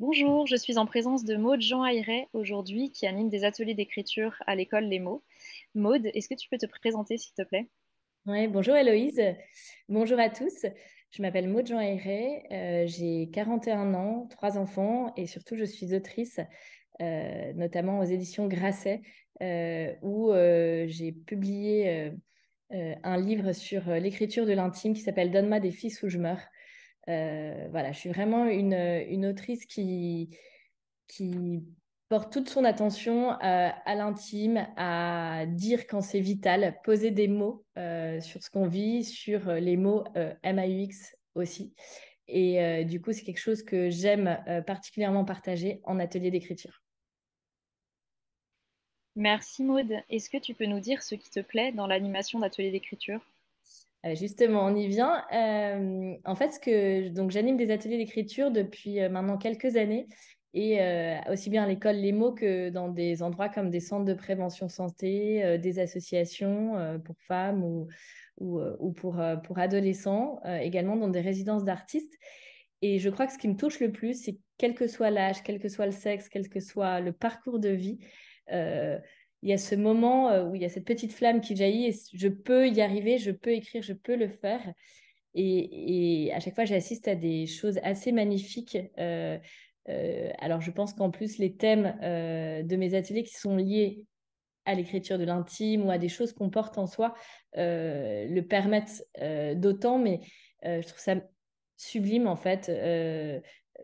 Bonjour, je suis en présence de Maude Jean Ayret aujourd'hui qui anime des ateliers d'écriture à l'école Les Mots. Maude, est-ce que tu peux te présenter s'il te plaît? Ouais, bonjour Héloïse, bonjour à tous. Je m'appelle Maud Jean Ayret, j'ai 41 ans, trois enfants et surtout je suis autrice, notamment aux éditions Grasset, où j'ai publié un livre sur l'écriture de l'intime qui s'appelle Donne-moi des fils ou je meurs. Voilà, je suis vraiment une autrice qui porte toute son attention à l'intime, à dire quand c'est vital, poser des mots sur ce qu'on vit, sur les mots MAUX aussi. Et du coup, c'est quelque chose que j'aime particulièrement partager en atelier d'écriture. Merci Maude. Est-ce que tu peux nous dire ce qui te plaît dans l'animation d'ateliers d'écriture? Justement, on y vient. En fait, donc j'anime des ateliers d'écriture depuis maintenant quelques années et aussi bien à l'école Les Mots que dans des endroits comme des centres de prévention santé, des associations pour femmes ou pour adolescents, également dans des résidences d'artistes. Et je crois que ce qui me touche le plus, c'est quel que soit l'âge, quel que soit le sexe, quel que soit le parcours de vie, euh, il y a ce moment où il y a cette petite flamme qui jaillit et je peux y arriver, je peux écrire, je peux le faire. Et à chaque fois, j'assiste à des choses assez magnifiques. Alors, je pense qu'en plus, les thèmes de mes ateliers qui sont liés à l'écriture de l'intime ou à des choses qu'on porte en soi le permettent d'autant, mais je trouve ça sublime en fait.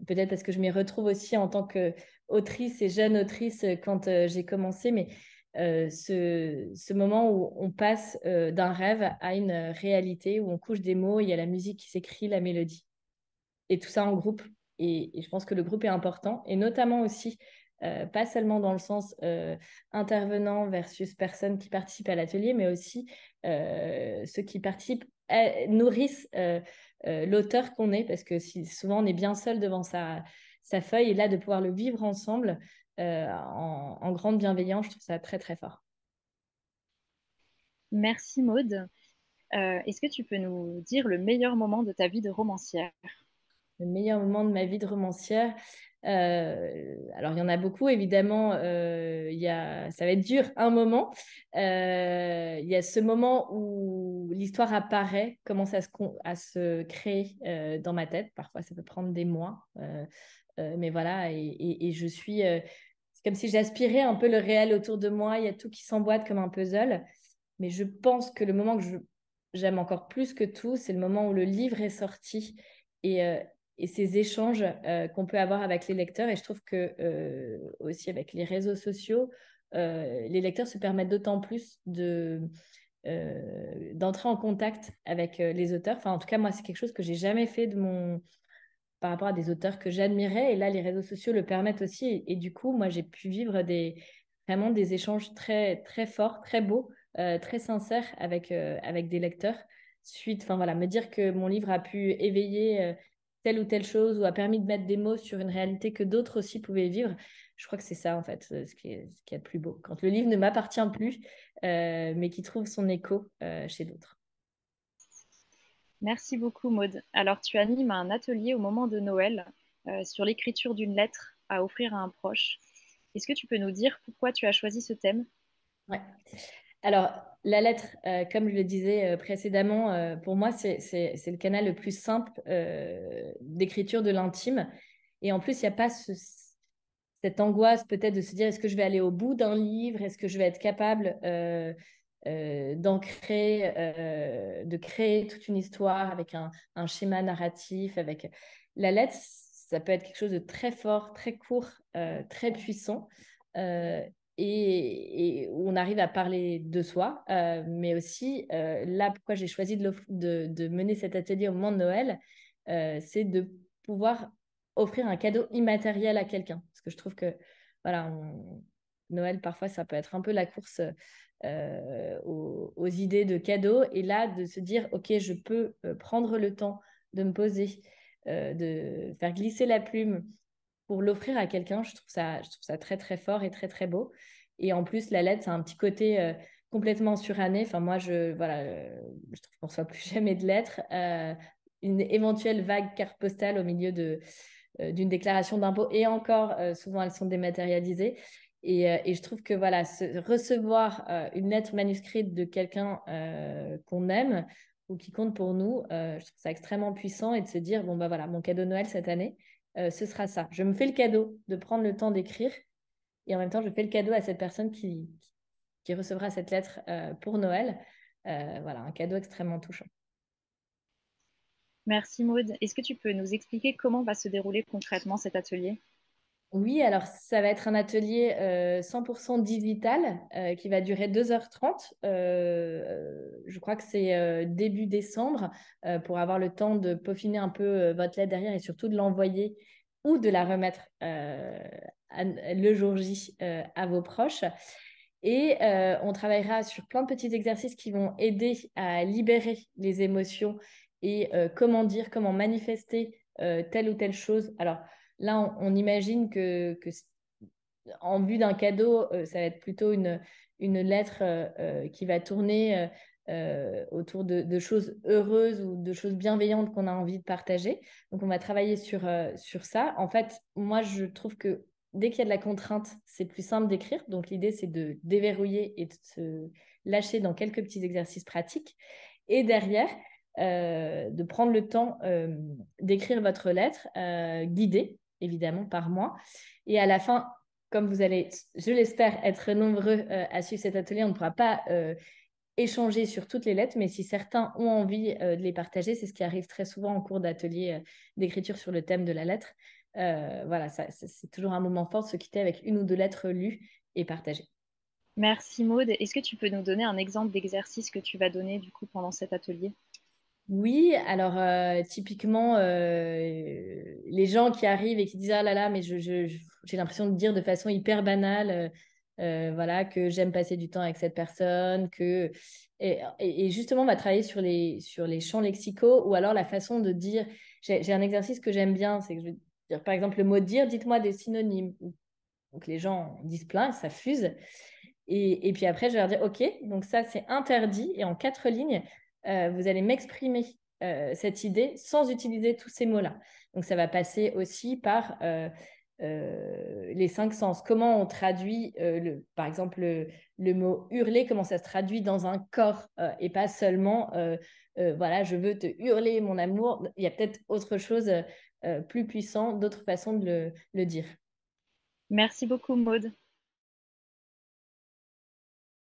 Peut-être parce que je m'y retrouve aussi en tant qu'autrice et jeune autrice quand j'ai commencé, mais ce moment où on passe d'un rêve à une réalité, où on couche des mots, il y a la musique qui s'écrit, la mélodie et tout ça en groupe. Et je pense que le groupe est important, et notamment aussi, pas seulement dans le sens intervenant versus personnes qui participent à l'atelier, mais aussi ceux qui participent nourrissent l'auteur qu'on est, parce que souvent on est bien seul devant sa feuille, et là de pouvoir le vivre ensemble en grande bienveillance, je trouve ça très très fort. Merci Maude. Est-ce que tu peux nous dire le meilleur moment de ta vie de romancière? Le meilleur moment de ma vie de romancière. Alors, il y en a beaucoup, évidemment. Ça va être dur un moment. Il y a ce moment où l'histoire apparaît, commence à se créer dans ma tête. Parfois, ça peut prendre des mois. Mais voilà, et je suis. C'est comme si j'aspirais un peu le réel autour de moi. Il y a tout qui s'emboîte comme un puzzle. Mais je pense que le moment j'aime encore plus que tout, c'est le moment où le livre est sorti et, euh, et ces échanges qu'on peut avoir avec les lecteurs. Et je trouve que aussi avec les réseaux sociaux, les lecteurs se permettent d'autant plus d'entrer en contact avec les auteurs. Enfin, en tout cas, moi, c'est quelque chose que j'ai jamais fait par rapport à des auteurs que j'admirais. Et là, les réseaux sociaux le permettent aussi. Et du coup, moi, j'ai pu vivre vraiment des échanges très, très forts, très beaux, très sincères avec des lecteurs. Enfin voilà, me dire que mon livre a pu éveiller telle ou telle chose ou a permis de mettre des mots sur une réalité que d'autres aussi pouvaient vivre. Je crois que c'est ça, en fait, ce qui est le plus beau. Quand le livre ne m'appartient plus, mais qui trouve son écho chez d'autres. Merci beaucoup Maude. Alors tu animes un atelier au moment de Noël sur l'écriture d'une lettre à offrir à un proche. Est-ce que tu peux nous dire pourquoi tu as choisi ce thème? Ouais. Alors, la lettre, comme je le disais précédemment, pour moi, c'est le canal le plus simple d'écriture de l'intime. Et en plus, il n'y a pas cette angoisse peut-être de se dire, est-ce que je vais aller au bout d'un livre? Est-ce que je vais être capable de créer toute une histoire avec un schéma narratif, avec la lettre, ça peut être quelque chose de très fort, très court, très puissant. Euh, et où on arrive à parler de soi, mais aussi là, pourquoi j'ai choisi de mener cet atelier au moment de Noël, c'est de pouvoir offrir un cadeau immatériel à quelqu'un. Parce que je trouve que voilà, Noël, parfois, ça peut être un peu la course aux idées de cadeaux. Et là, de se dire, OK, je peux prendre le temps de me poser, de faire glisser la plume pour l'offrir à quelqu'un, je trouve ça très, très fort et très, très beau. Et en plus, la lettre, c'est un petit côté complètement suranné. Enfin, moi, voilà, je trouve qu'on ne reçoit plus jamais de lettres. Une éventuelle vague carte postale au milieu d'une déclaration d'impôt. Et encore, souvent, elles sont dématérialisées. Et je trouve que voilà, recevoir une lettre manuscrite de quelqu'un qu'on aime ou qui compte pour nous, je trouve ça extrêmement puissant et de se dire, bon, bah voilà, mon cadeau de Noël cette année, ce sera ça. Je me fais le cadeau de prendre le temps d'écrire et en même temps, je fais le cadeau à cette personne qui recevra cette lettre pour Noël. Voilà, un cadeau extrêmement touchant. Merci Maud. Est-ce que tu peux nous expliquer comment va se dérouler concrètement cet atelier? Oui, alors ça va être un atelier 100% digital qui va durer 2h30. Je crois que c'est début décembre pour avoir le temps de peaufiner un peu votre lettre derrière et surtout de l'envoyer ou de la remettre le jour J à vos proches. Et on travaillera sur plein de petits exercices qui vont aider à libérer les émotions et comment dire, comment manifester telle ou telle chose. Alors là, on imagine que en vue d'un cadeau, ça va être plutôt une lettre qui va tourner autour de choses heureuses ou de choses bienveillantes qu'on a envie de partager. Donc, on va travailler sur ça. En fait, moi, je trouve que dès qu'il y a de la contrainte, c'est plus simple d'écrire. Donc, l'idée, c'est de déverrouiller et de se lâcher dans quelques petits exercices pratiques. Et derrière, de prendre le temps d'écrire votre lettre, guidée, évidemment, par moi. Et à la fin, comme vous allez, je l'espère, être nombreux à suivre cet atelier, on ne pourra pas échanger sur toutes les lettres, mais si certains ont envie de les partager, c'est ce qui arrive très souvent en cours d'atelier d'écriture sur le thème de la lettre. Voilà, c'est toujours un moment fort de se quitter avec une ou deux lettres lues et partagées. Merci Maud. Est-ce que tu peux nous donner un exemple d'exercice que tu vas donner du coup pendant cet atelier? Oui, alors typiquement, les gens qui arrivent et qui disent ah là là, mais j'ai l'impression de dire de façon hyper banale, voilà, que j'aime passer du temps avec cette personne, et justement, on va travailler sur les champs lexicaux ou alors la façon de dire. J'ai un exercice que j'aime bien, c'est que je vais dire par exemple le mot dire, dites-moi des synonymes. Donc les gens disent plein, ça fuse. Et puis après, je vais leur dire, OK, donc ça, c'est interdit. Et en 4 lignes, vous allez m'exprimer cette idée sans utiliser tous ces mots-là. Donc ça va passer aussi par les 5 sens. Comment on traduit, par exemple, le mot hurler, comment ça se traduit dans un corps et pas seulement, voilà, je veux te hurler mon amour. Il y a peut-être autre chose plus puissant, d'autres façons de le dire. Merci beaucoup Maud.